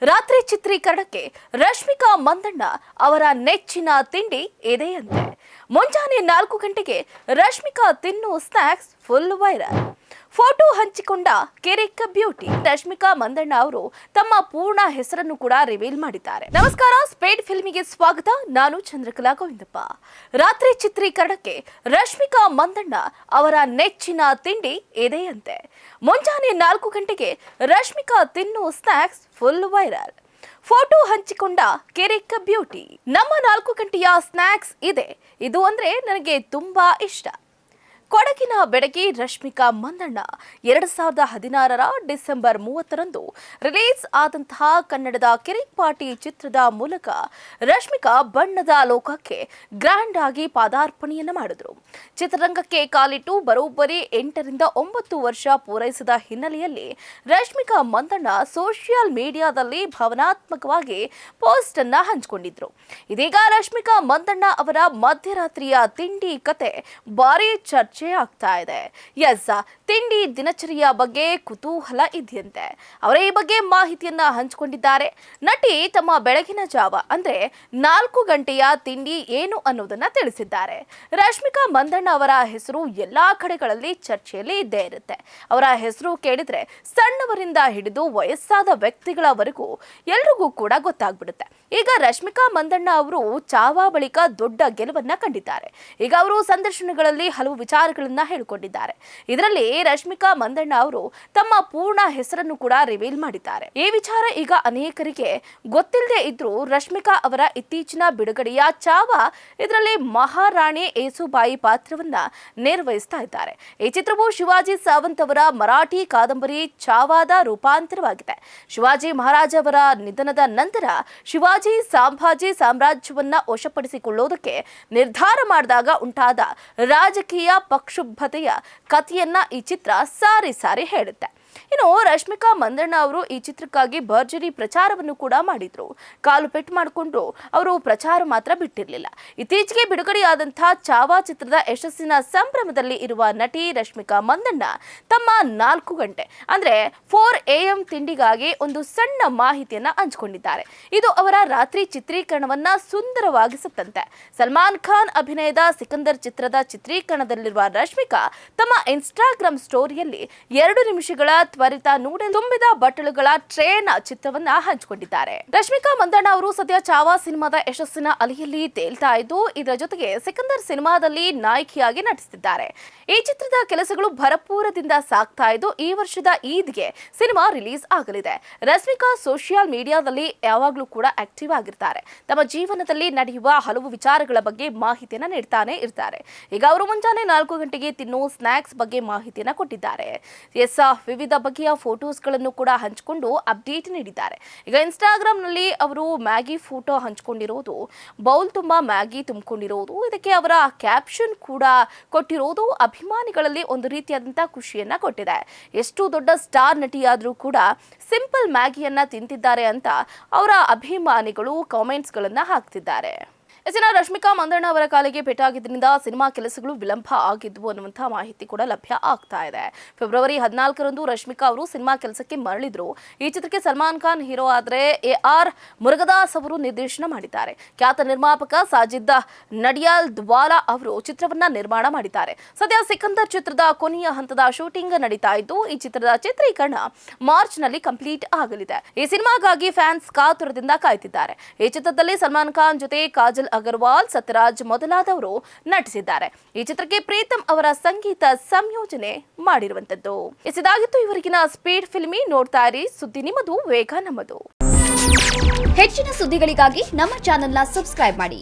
ರಾತ್ರಿ ಚಿತ್ರೀಕರಣಕ್ಕೆ ರಶ್ಮಿಕಾ ಮಂದಣ್ಣ ಅವರ ನೆಚ್ಚಿನ ತಿಂಡಿ ಇದೆಯಂತೆ. ಮುಂಜಾನೆ 4 ಗಂಟೆಗೆ ರಶ್ಮಿಕಾ ತಿನ್ನುವ ಸ್ನಾಕ್ಸ್ ಫುಲ್ ವೈರಲ್. ಫೋಟೋ ಹಂಚಿಕೊಂಡ ಕಿರಿಕ್ ಬ್ಯೂಟಿ. ರಶ್ಮಿಕಾ ಮಂದಣ್ಣ ಅವರು ತಮ್ಮ ಪೂರ್ಣ ಹೆಸರನ್ನು ಕೂಡ ರಿವೀಲ್ ಮಾಡಿದ್ದಾರೆ. ನಮಸ್ಕಾರ, ಸ್ಪೀಡ್ ಫಿಲ್ಮಿಗೆ ಸ್ವಾಗತ. ನಾನು ಚಂದ್ರಕಲಾ ಗೋವಿಂದಪ್ಪ. ರಾತ್ರಿ ಚಿತ್ರೀಕರಣಕ್ಕೆ ರಶ್ಮಿಕಾ ಮಂದಣ್ಣ ಅವರ ನೆಚ್ಚಿನ ತಿಂಡಿ ಇದೆಯಂತೆ. ಮುಂಜಾನೆ 4 ಗಂಟೆಗೆ ರಶ್ಮಿಕಾ ತಿನ್ನುವ ಸ್ನಾಕ್ಸ್ ಫುಲ್ ವೈರಲ್. ಫೋಟೋ ಹಂಚಿಕೊಂಡ ಕಿರಿಕ್ ಬ್ಯೂಟಿ. ನಮ್ಮ 4 ಗಂಟೆಯ ಸ್ನಾಕ್ಸ್ ಇದೆ. ಇದು ಅಂದ್ರೆ ನನಗೆ ತುಂಬಾ ಇಷ್ಟ. ಕೊಡಗಿನ ಬೆಡಗಿ ರಶ್ಮಿಕಾ ಮಂದಣ್ಣ 2016 ಡಿಸೆಂಬರ್ 30ರಂದು ರಿಲೀಸ್ ಆದಂತಹ ಕನ್ನಡದ ಕಿರಿಕ್ ಪಾರ್ಟಿ ಚಿತ್ರದ ಮೂಲಕ ರಶ್ಮಿಕಾ ಬಣ್ಣದ ಲೋಕಕ್ಕೆ ಗ್ರ್ಯಾಂಡ್ ಆಗಿ ಪಾದಾರ್ಪಣೆಯನ್ನು ಮಾಡಿದ್ರು. ಚಿತ್ರರಂಗಕ್ಕೆ ಕಾಲಿಟ್ಟು ಬರೋಬ್ಬರಿ 8 ರಿಂದ 9 ವರ್ಷ ಪೂರೈಸಿದ ಹಿನ್ನೆಲೆಯಲ್ಲಿ ರಶ್ಮಿಕಾ ಮಂದಣ್ಣ ಸೋಷಿಯಲ್ ಮೀಡಿಯಾದಲ್ಲಿ ಭಾವನಾತ್ಮಕವಾಗಿ ಪೋಸ್ಟ್ ಅನ್ನ ಹಂಚಿಕೊಂಡಿದ್ರು. ಇದೀಗ ರಶ್ಮಿಕಾ ಮಂದಣ್ಣ ಅವರ ಮಧ್ಯರಾತ್ರಿಯ ತಿಂಡಿ ಕತೆ ಭಾರಿ ಚರ್ಚೆ ಆಗ್ತಾ ಇದೆ. ತಿಂಡಿ ದಿನಚರಿಯ ಬಗ್ಗೆ ಕುತೂಹಲ ಇದೆಯಂತೆ. ಅವರ ಈ ಬಗ್ಗೆ ಮಾಹಿತಿಯನ್ನ ಹಂಚಿಕೊಂಡಿದ್ದಾರೆ. ನಟಿ ತಮ್ಮ ಬೆಳಗಿನ ಜಾವ ಅಂದ್ರೆ 4 ಗಂಟೆಯ ತಿಂಡಿ ಏನು ಅನ್ನೋದನ್ನ ತಿಳಿಸಿದ್ದಾರೆ. ರಶ್ಮಿಕಾ ಮಂದಣ್ಣ ಅವರ ಹೆಸರು ಎಲ್ಲಾ ಕಡೆಗಳಲ್ಲಿ ಚರ್ಚೆಯಲ್ಲಿ ಇದ್ದೇ ಇರುತ್ತೆ. ಅವರ ಹೆಸರು ಕೇಳಿದ್ರೆ ಸಣ್ಣವರಿಂದ ಹಿಡಿದು ವಯಸ್ಸಾದ ವ್ಯಕ್ತಿಗಳವರೆಗೂ ಎಲ್ರಿಗೂ ಕೂಡ ಗೊತ್ತಾಗ್ಬಿಡುತ್ತೆ. ಈಗ ರಶ್ಮಿಕಾ ಮಂದಣ್ಣ ಅವರು ಚಾವಾ ಬಳಿಕ ದೊಡ್ಡ ಗೆಲುವನ್ನ ಕಂಡಿದ್ದಾರೆ. ಈಗ ಅವರು ಸಂದರ್ಶನಗಳಲ್ಲಿ ಹಲವು ವಿಚಾರಗಳನ್ನ ಹೇಳಿಕೊಂಡಿದ್ದಾರೆ. ಇದರಲ್ಲಿ ರಶ್ಮಿಕಾ ಮಂದಣ್ಣ ಅವರು ತಮ್ಮ ಪೂರ್ಣ ಹೆಸರನ್ನು ಕೂಡ ರಿವೀಲ್ ಮಾಡಿದ್ದಾರೆ. ಈ ವಿಚಾರ ಈಗ ಅನೇಕರಿಗೆ ಗೊತ್ತಿಲ್ಲದೆ ಇದ್ರೂ ರಶ್ಮಿಕಾ ಅವರ ಇತ್ತೀಚಿನ ಬಿಡುಗಡೆಯ ಚಾವಾ ಇದರಲ್ಲಿ ಮಹಾರಾಣಿ ಏಸುಬಾಯಿ ಪಾತ್ರವನ್ನ ನಿರ್ವಹಿಸ್ತಾ ಇದ್ದಾರೆ. ಈ ಚಿತ್ರವು ಶಿವಾಜಿ ಸಾವಂತ್ ಅವರ ಮರಾಠಿ ಕಾದಂಬರಿ ಚಾವಾದ ರೂಪಾಂತರವಾಗಿದೆ. ಶಿವಾಜಿ ಮಹಾರಾಜ ಅವರ ನಿಧನದ ನಂತರ ಶಿವಾಜಿ ಸಂಭಾಜಿ ಸಾಮ್ರಾಜ್ಯವನ್ನ ವಶಪಡಿಸಿಕೊಳ್ಳುವುದಕ್ಕೆ ನಿರ್ಧಾರ ಮಾಡಿದಾಗ ಉಂಟಾದ ರಾಜಕೀಯ ಪ್ರಕ್ಷುಬ್ಧತೆಯ ಕಥೆಯನ್ನ ಈ ಚಿತ್ರ ಸಾರಿ ಹೇಳುತ್ತೆ. ಇನ್ನು ರಶ್ಮಿಕಾ ಮಂದಣ್ಣ ಅವರು ಈ ಚಿತ್ರಕ್ಕಾಗಿ ಭರ್ಜರಿ ಪ್ರಚಾರವನ್ನು ಕೂಡ ಮಾಡಿದ್ರು. ಕಾಲು ಪೆಟ್ಟು ಮಾಡಿಕೊಂಡು ಅವರು ಪ್ರಚಾರ ಮಾತ್ರ ಬಿಟ್ಟಿರಲಿಲ್ಲ. ಇತ್ತೀಚೆಗೆ ಬಿಡುಗಡೆಯಾದಂತಹ ಚಾವಾ ಚಿತ್ರದ ಯಶಸ್ಸಿನ ಸಂಭ್ರಮದಲ್ಲಿ ಇರುವ ನಟಿ ರಶ್ಮಿಕಾ ಮಂದಣ್ಣ ತಮ್ಮ 4 ಗಂಟೆ ಅಂದ್ರೆ 4 AM ತಿಂಡಿಗಾಗಿ ಒಂದು ಸಣ್ಣ ಮಾಹಿತಿಯನ್ನ ಹಂಚಿಕೊಂಡಿದ್ದಾರೆ. ಇದು ಅವರ ರಾತ್ರಿ ಚಿತ್ರೀಕರಣವನ್ನ ಸುಂದರವಾಗಿಸುತ್ತಂತೆ. ಸಲ್ಮಾನ್ ಖಾನ್ ಅಭಿನಯದ ಸಿಕಂದರ್ ಚಿತ್ರದ ಚಿತ್ರೀಕರಣದಲ್ಲಿರುವ ರಶ್ಮಿಕಾ ತಮ್ಮ ಇನ್ಸ್ಟಾಗ್ರಾಮ್ ಸ್ಟೋರಿಯಲ್ಲಿ 2 ನಿಮಿಷಗಳ ತ್ವರಿತ ನೂಡಲ್ ತುಂಬಿದ ಬಟ್ಟಲುಗಳ ಟ್ರೇನ್ ಚಿತ್ರವನ್ನ ಹಂಚಿಕೊಂಡಿದ್ದಾರೆ. ರಶ್ಮಿಕಾ ಮಂದಣ್ಣ ಅವರು ಸದ್ಯ ಚಾವಾ ಸಿನಿಮಾದ ಯಶಸ್ಸಿನ ಅಲೆಯಲ್ಲಿ ತೇಲ್ತಾ ಇದ್ದು, ಇದರ ಜೊತೆಗೆ ಸಿಕಂದರ್ ಸಿನಿಮಾದಲ್ಲಿ ನಾಯಕಿಯಾಗಿ ನಟಿಸುತ್ತಿದ್ದಾರೆ. ಈ ಚಿತ್ರದ ಕೆಲಸಗಳು ಭರಪೂರದಿಂದ ಸಾಗ್ತಾ ಇದ್ದು, ಈ ವರ್ಷದ ಈದ್ಗೆ ಸಿನಿಮಾ ರಿಲೀಸ್ ಆಗಲಿದೆ. ರಶ್ಮಿಕಾ ಸೋಷಿಯಲ್ ಮೀಡಿಯಾದಲ್ಲಿ ಯಾವಾಗಲೂ ಕೂಡ ಆಕ್ಟಿವ್ ಆಗಿರ್ತಾರೆ. ತಮ್ಮ ಜೀವನದಲ್ಲಿ ನಡೆಯುವ ಹಲವು ವಿಚಾರಗಳ ಬಗ್ಗೆ ಮಾಹಿತಿಯನ್ನ ನೀಡ್ತಾನೆ ಇರ್ತಾರೆ. ಈಗ ಅವರು ಮುಂಜಾನೆ 4 ಗಂಟೆಗೆ ತಿನ್ನುವ ಸ್ನಾಕ್ಸ್ ಬಗ್ಗೆ ಮಾಹಿತಿಯನ್ನ ಕೊಟ್ಟಿದ್ದಾರೆ. ವಿವಿಧ ಬಗೆಯ ಫೋಟೋಸ್ಗಳನ್ನು ಕೂಡ ಹಂಚಿಕೊಂಡು ಅಪ್ಡೇಟ್ ನೀಡಿದ್ದಾರೆ. ಈಗ ಇನ್ಸ್ಟಾಗ್ರಾಮ್ ನಲ್ಲಿ ಅವರು ಮ್ಯಾಗಿ ಫೋಟೋ ಹಂಚಿಕೊಂಡಿರೋದು, ಬೌಲ್ ತುಂಬಾ ಮ್ಯಾಗಿ ತುಂಬಿಕೊಂಡಿರೋದು, ಇದಕ್ಕೆ ಅವರ ಕ್ಯಾಪ್ಷನ್ ಕೂಡ ಕೊಟ್ಟಿರೋದು ಅಭಿಮಾನಿಗಳಲ್ಲಿ ಒಂದು ರೀತಿಯಾದಂತಹ ಖುಷಿಯನ್ನ ಕೊಟ್ಟಿದೆ. ಎಷ್ಟು ದೊಡ್ಡ ಸ್ಟಾರ್ ನಟಿಯಾದ್ರೂ ಕೂಡ ಸಿಂಪಲ್ ಮ್ಯಾಗಿಯನ್ನ ತಿಂತಿದ್ದಾರೆ ಅಂತ ಅವರ ಅಭಿಮಾನಿಗಳು ಕಾಮೆಂಟ್ಸ್ ಗಳನ್ನ ಹಾಕ್ತಿದ್ದಾರೆ. ರಶ್ಮಿಕಾ ಮಂದಣ್ಣ ಅವರ ಕಾಲಿಗೆ ಪೆಟ್ಟಾಗಿದ್ದರಿಂದ ಸಿನಿಮಾ ಕೆಲಸಗಳು ವಿಳಂಬ ಆಗಿದ್ವು ಅನ್ನುವಂತಹ ಮಾಹಿತಿ ಕೂಡ ಲಭ್ಯ ಆಗ್ತಾ ಇದೆ. ಫೆಬ್ರವರಿ 14ರಂದು ರಶ್ಮಿಕಾ ಅವರು ಸಿನಿಮಾ ಕೆಲಸಕ್ಕೆ ಮರಳಿದ್ರು. ಈ ಚಿತ್ರಕ್ಕೆ ಸಲ್ಮಾನ್ ಖಾನ್ ಹೀರೋ ಆದರೆ AR ಮುರುಗದಾಸ್ ಅವರು ನಿರ್ದೇಶನ ಮಾಡಿದ್ದಾರೆ. ಖ್ಯಾತ ನಿರ್ಮಾಪಕ ಸಾಜಿದ್ ನಡಿಯಾಲ್ ದ್ವಾಲಾ ಅವರು ಚಿತ್ರವನ್ನ ನಿರ್ಮಾಣ ಮಾಡಿದ್ದಾರೆ. ಸದ್ಯ ಸಿಕಂದರ್ ಚಿತ್ರದ ಕೊನೆಯ ಹಂತದ ಶೂಟಿಂಗ್ ನಡೀತಾ ಇದ್ದು, ಈ ಚಿತ್ರದ ಚಿತ್ರೀಕರಣ ಮಾರ್ಚ್ ನಲ್ಲಿ ಕಂಪ್ಲೀಟ್ ಆಗಲಿದೆ. ಈ ಸಿನಿಮಾಗಾಗಿ ಫ್ಯಾನ್ಸ್ ಕಾತುರದಿಂದ ಕಾಯ್ತಿದ್ದಾರೆ. ಈ ಚಿತ್ರದಲ್ಲಿ ಸಲ್ಮಾನ್ ಖಾನ್ ಜೊತೆ ಕಾಜಲ್ ಅಗರ್ವಾಲ್, ಸತ್ಯರಾಜ್ ಮೊದಲಾದವರು ನಟಿಸಿದ್ದಾರೆ. ಈ ಚಿತ್ರಕ್ಕೆ ಪ್ರೀತಮ್ ಅವರ ಸಂಗೀತ ಸಂಯೋಜನೆ ಮಾಡಿರುವಂತದ್ದು. ಇದಾಗಿತ್ತು ಇವರಿಗಿನ ಸ್ಪೀಡ್ ಫಿಲ್ಮಿ. ನೋಡ್ತಾ ಇರಿ, ಸುದ್ದಿ ನಿಮ್ಮದು, ವೇಗ ನಮ್ಮದು. ಹೆಚ್ಚಿನ ಸುದ್ದಿಗಳಿಗಾಗಿ ನಮ್ಮ ಚಾನೆಲ್ನ ಸಬ್ಸ್ಕ್ರೈಬ್ ಮಾಡಿ.